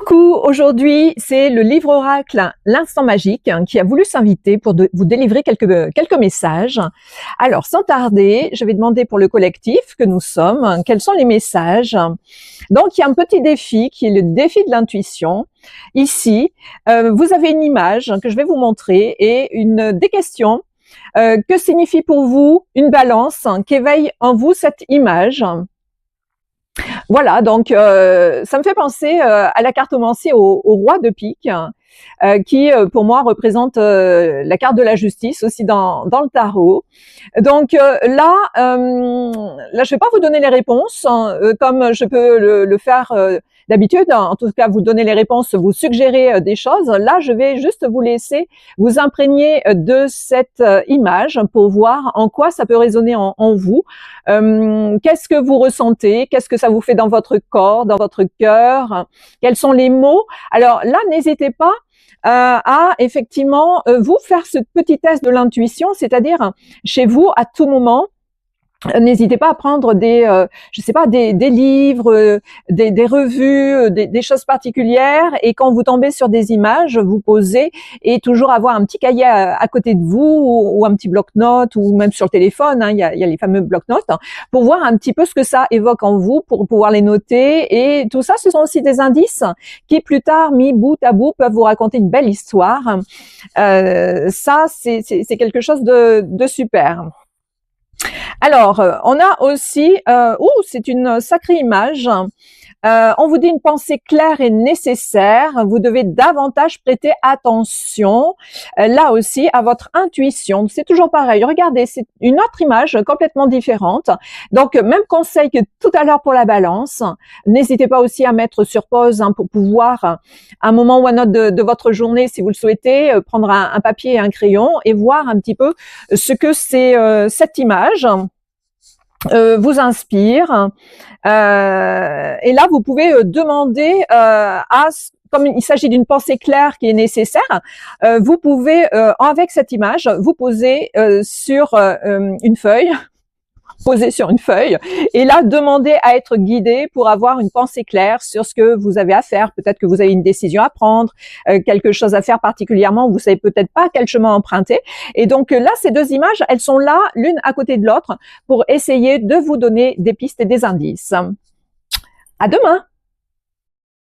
Coucou, aujourd'hui c'est le livre oracle L'Instant Magique qui a voulu s'inviter pour vous délivrer quelques messages. Alors sans tarder, je vais demander pour le collectif que nous sommes, quels sont les messages. Donc il y a un petit défi qui est le défi de l'intuition. Ici, vous avez une image que je vais vous montrer et des questions. Que signifie pour vous une balance qu'éveille en vous cette image ? Voilà, donc ça me fait penser à la cartomancie au roi de pique, qui pour moi représente la carte de la justice aussi dans le tarot. Donc là, je vais pas vous donner les réponses comme je peux le faire d'habitude. En tout cas, vous donner les réponses, vous suggérer des choses. Là, je vais juste vous laisser vous imprégner de cette image pour voir en quoi ça peut résonner en vous. Qu'est-ce que vous ressentez? Qu'est-ce que ça vous fait dans votre corps, dans votre cœur? Quels sont les mots? Alors là, n'hésitez pas à effectivement vous faire ce petit test de l'intuition, c'est-à-dire chez vous à tout moment. N'hésitez pas à prendre des livres, des revues, des choses particulières, et quand vous tombez sur des images, vous posez et toujours avoir un petit cahier à côté de vous ou un petit bloc-notes ou même sur le téléphone, il y a les fameux bloc-notes, pour voir un petit peu ce que ça évoque en vous, pour pouvoir les noter. Et tout ça, ce sont aussi des indices qui plus tard, mis bout à bout, peuvent vous raconter une belle histoire. Ça, c'est quelque chose de super. Alors, on a aussi, c'est une sacrée image. On vous dit une pensée claire et nécessaire. Vous devez davantage prêter attention, là aussi, à votre intuition. C'est toujours pareil. Regardez, c'est une autre image complètement différente. Donc, même conseil que tout à l'heure pour la balance. N'hésitez pas aussi à mettre sur pause pour pouvoir, à un moment ou un autre de votre journée, si vous le souhaitez, prendre un papier et un crayon et voir un petit peu ce que c'est cette image. Vous inspire, et là vous pouvez demander comme il s'agit d'une pensée claire qui est nécessaire, vous pouvez avec cette image vous poser sur une feuille, et là demander à être guidé pour avoir une pensée claire sur ce que vous avez à faire. Peut-être que vous avez une décision à prendre, quelque chose à faire particulièrement, vous savez peut-être pas quel chemin emprunter. Et donc là, ces deux images, elles sont là l'une à côté de l'autre pour essayer de vous donner des pistes et des indices. À demain!